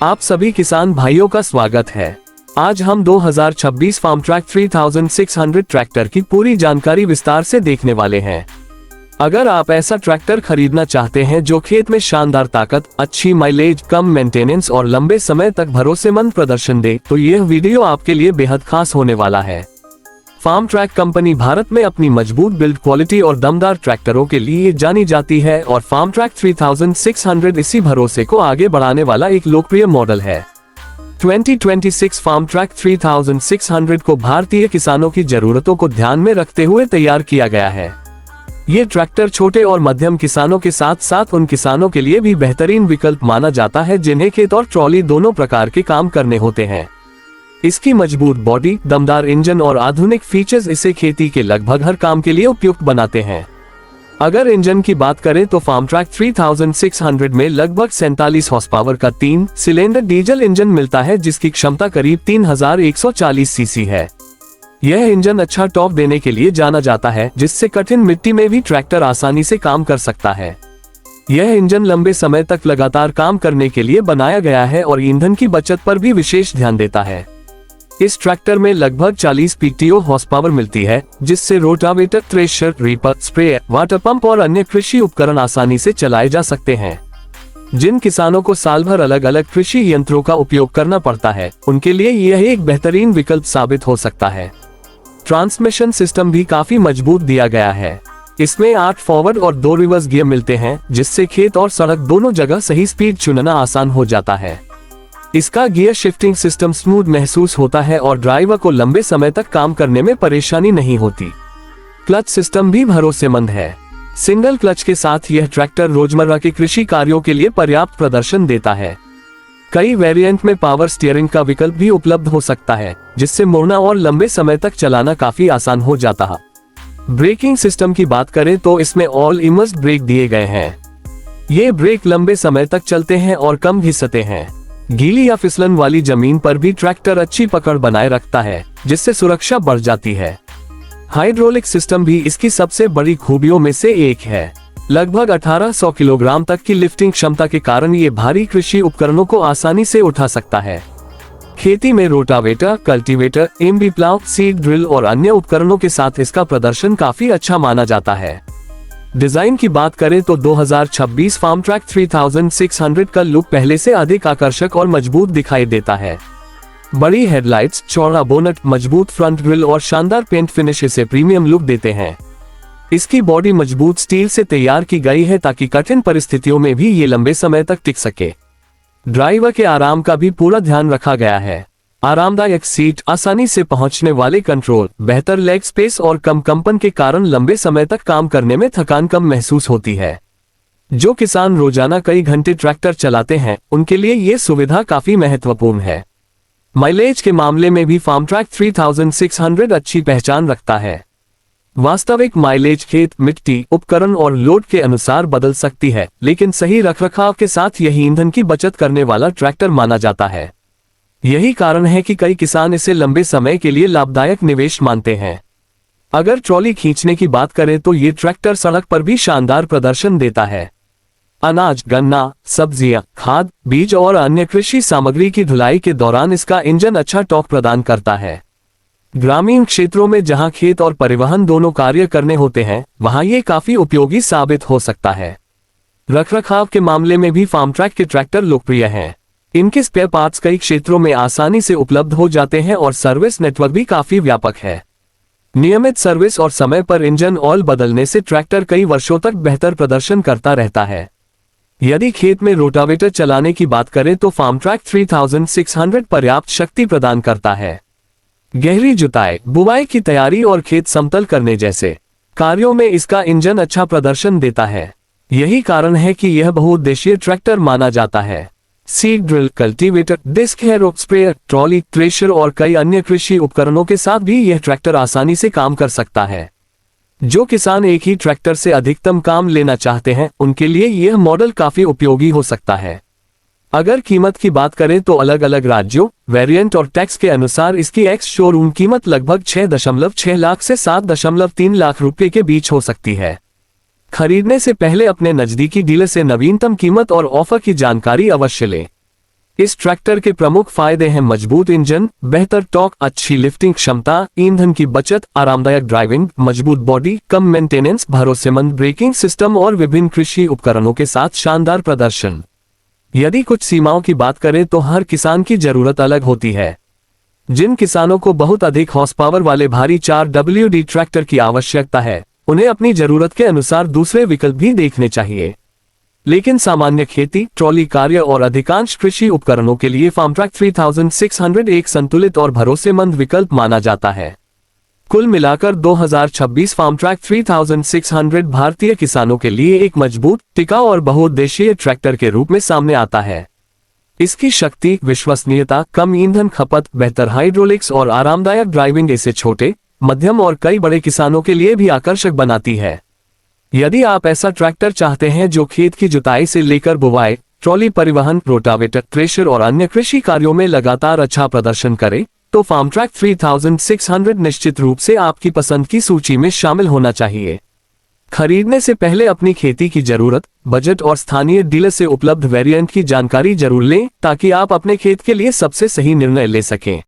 आप सभी किसान भाइयों का स्वागत है। आज हम 2026 फार्म ट्रैक 3600 ट्रैक्टर की पूरी जानकारी विस्तार से देखने वाले हैं। अगर आप ऐसा ट्रैक्टर खरीदना चाहते हैं जो खेत में शानदार ताकत, अच्छी माइलेज, कम मेंटेनेंस और लंबे समय तक भरोसेमंद प्रदर्शन दे, तो यह वीडियो आपके लिए बेहद खास होने वाला है। फार्म ट्रैक कंपनी भारत में अपनी मजबूत बिल्ड क्वालिटी और दमदार ट्रैक्टरों के लिए जानी जाती है और फार्म ट्रैक 3600 इसी भरोसे को आगे बढ़ाने वाला एक लोकप्रिय मॉडल है। 2026 फार्म ट्रैक 3600 को भारतीय किसानों की जरूरतों को ध्यान में रखते हुए तैयार किया गया है। ये ट्रैक्टर छोटे और मध्यम किसानों के साथ साथ उन किसानों के लिए भी बेहतरीन विकल्प माना जाता है जिन्हें खेत और ट्रॉली दोनों प्रकार के काम करने होते हैं। इसकी मजबूत बॉडी, दमदार इंजन और आधुनिक फीचर्स इसे खेती के लगभग हर काम के लिए उपयुक्त बनाते हैं। अगर इंजन की बात करें तो फार्म ट्रैक 3600 में लगभग 47 हॉर्स पावर का 3 सिलेंडर डीजल इंजन मिलता है जिसकी क्षमता करीब 3140 सीसी है। यह इंजन अच्छा टॉर्क देने के लिए जाना जाता है जिससे कठिन मिट्टी में भी ट्रैक्टर आसानी से काम कर सकता है। यह इंजन लंबे समय तक लगातार काम करने के लिए बनाया गया है और ईंधन की बचत पर भी विशेष ध्यान देता है। इस ट्रैक्टर में लगभग 40 पीटीओ हॉर्स पावर मिलती है जिससे rotavator, thresher, reaper, sprayer, water pump और अन्य कृषि उपकरण आसानी से चलाए जा सकते हैं। जिन किसानों को साल भर अलग अलग कृषि यंत्रों का उपयोग करना पड़ता है उनके लिए यह एक बेहतरीन विकल्प साबित हो सकता है। ट्रांसमिशन सिस्टम भी काफी मजबूत दिया गया है। इसमें 8 फॉरवर्ड और 2 रिवर्स गियर मिलते हैं जिससे खेत और सड़क दोनों जगह सही स्पीड चुनना आसान हो जाता है। इसका गियर शिफ्टिंग सिस्टम स्मूथ महसूस होता है और ड्राइवर को लंबे समय तक काम करने में परेशानी नहीं होती। क्लच सिस्टम भी भरोसेमंद है। सिंगल क्लच के साथ यह ट्रैक्टर रोजमर्रा के कृषि कार्यों के लिए पर्याप्त प्रदर्शन देता है। कई वेरिएंट में पावर स्टीयरिंग का विकल्प भी उपलब्ध हो सकता है जिससे मुड़ना और लंबे समय तक चलाना काफी आसान हो जाता है। ब्रेकिंग सिस्टम की बात करें तो इसमें ऑल इमर्स्ड ब्रेक दिए गए हैं। ये ब्रेक लंबे समय तक चलते हैं और कम घिसते हैं। गीली या फिसलन वाली जमीन पर भी ट्रैक्टर अच्छी पकड़ बनाए रखता है जिससे सुरक्षा बढ़ जाती है। हाइड्रोलिक सिस्टम भी इसकी सबसे बड़ी खूबियों में से एक है। लगभग 1800 किलोग्राम तक की लिफ्टिंग क्षमता के कारण ये भारी कृषि उपकरणों को आसानी से उठा सकता है। खेती में rotavator, cultivator, MB plough, seed drill और अन्य उपकरणों के साथ इसका प्रदर्शन काफी अच्छा माना जाता है। डिजाइन की बात करें तो 2026 फार्म ट्रैक 3600 का लुक पहले से अधिक आकर्षक और मजबूत दिखाई देता है। बड़ी हेडलाइट्स, चौड़ा बोनट, मजबूत फ्रंट ग्रिल और शानदार पेंट फिनिश इसे प्रीमियम लुक देते हैं। इसकी बॉडी मजबूत स्टील से तैयार की गई है ताकि कठिन परिस्थितियों में भी ये लंबे समय तक टिक सके। ड्राइवर के आराम का भी पूरा ध्यान रखा गया है। आरामदायक सीट, आसानी से पहुंचने वाले कंट्रोल, बेहतर लेग स्पेस और कम कंपन के कारण लंबे समय तक काम करने में थकान कम महसूस होती है। जो किसान रोजाना कई घंटे ट्रैक्टर चलाते हैं उनके लिए ये सुविधा काफी महत्वपूर्ण है। माइलेज के मामले में भी फार्म ट्रैक 3600 अच्छी पहचान रखता है। वास्तविक माइलेज खेत, मिट्टी, उपकरण और लोड के अनुसार बदल सकती है, लेकिन सही रखरखाव के साथ यही ईंधन की बचत करने वाला ट्रैक्टर माना जाता है। यही कारण है कि कई किसान इसे लंबे समय के लिए लाभदायक निवेश मानते हैं। अगर ट्रॉली खींचने की बात करें तो ये ट्रैक्टर सड़क पर भी शानदार प्रदर्शन देता है। अनाज, गन्ना, सब्जियां, खाद, बीज और अन्य कृषि सामग्री की ढुलाई के दौरान इसका इंजन अच्छा टॉर्क प्रदान करता है। ग्रामीण क्षेत्रों में जहां खेत और परिवहन दोनों कार्य करने होते हैं वहां ये काफी उपयोगी साबित हो सकता है। रखरखाव के मामले में भी फार्म ट्रैक के ट्रैक्टर लोकप्रिय हैं। इनके स्पेयर पार्ट्स कई क्षेत्रों में आसानी से उपलब्ध हो जाते हैं और सर्विस नेटवर्क भी काफी व्यापक है। नियमित सर्विस और समय पर इंजन ऑयल बदलने से ट्रैक्टर कई वर्षों तक बेहतर प्रदर्शन करता रहता है। यदि खेत में रोटावेटर चलाने की बात करें तो फार्म ट्रैक 3600 पर्याप्त शक्ति प्रदान करता है। गहरी जुताई, बुवाई की तैयारी और खेत समतल करने जैसे कार्यों में इसका इंजन अच्छा प्रदर्शन देता है। यही कारण है कि यह बहुउद्देशीय ट्रैक्टर माना जाता है। Seed drill, cultivator, disc harrow, sprayer, trolley, thresher और कई अन्य कृषि उपकरणों के साथ भी यह ट्रैक्टर आसानी से काम कर सकता है। जो किसान एक ही ट्रैक्टर से अधिकतम काम लेना चाहते हैं उनके लिए यह मॉडल काफी उपयोगी हो सकता है। अगर कीमत की बात करें तो अलग अलग राज्यों, वेरिएंट और टैक्स के अनुसार इसकी एक्स शोरूम कीमत लगभग 6.6 लाख से 7.3 लाख रुपए के बीच हो सकती है। खरीदने से पहले अपने नजदीकी डीलर से नवीनतम कीमत और ऑफर की जानकारी अवश्य लें। इस ट्रैक्टर के प्रमुख फायदे हैं मजबूत इंजन, बेहतर टॉर्क, अच्छी लिफ्टिंग क्षमता, ईंधन की बचत, आरामदायक ड्राइविंग, मजबूत बॉडी, कम मेंटेनेंस, भरोसेमंद ब्रेकिंग सिस्टम और विभिन्न कृषि उपकरणों के साथ शानदार प्रदर्शन। यदि कुछ सीमाओं की बात करें तो हर किसान की जरूरत अलग होती है। जिन किसानों को बहुत अधिक हॉर्स पावर वाले भारी 4WD ट्रैक्टर की आवश्यकता है, उन्हें अपनी जरूरत के अनुसार दूसरे विकल्प भी देखने चाहिए। लेकिन सामान्य खेती, ट्रॉली कार्य और अधिकांश कृषि उपकरणों के लिए फार्मट्रैक 3600 एक संतुलित और भरोसेमंद विकल्प माना जाता है। कुल मिलाकर 2026 फार्मट्रैक 3600 भारतीय किसानों के लिए एक मजबूत, टिकाऊ और बहुउद्देशीय ट्रैक्टर के रूप में सामने आता है। इसकी शक्ति, विश्वसनीयता, कम ईंधन खपत, बेहतर हाइड्रोलिक्स और आरामदायक ड्राइविंग इसे छोटे, मध्यम और कई बड़े किसानों के लिए भी आकर्षक बनाती है। यदि आप ऐसा ट्रैक्टर चाहते हैं जो खेत की जुताई से लेकर बुवाई, ट्रॉली परिवहन, रोटावेटर, थ्रेशर और अन्य कृषि कार्यों में लगातार अच्छा प्रदर्शन करे, तो फार्मट्रैक 3600 निश्चित रूप से आपकी पसंद की सूची में शामिल होना चाहिए। खरीदने से पहले अपनी खेती की जरूरत, बजट और स्थानीय डीलर से उपलब्ध वेरिएंट की जानकारी जरूर लें, ताकि आप अपने खेत के लिए सबसे सही निर्णय ले सकें।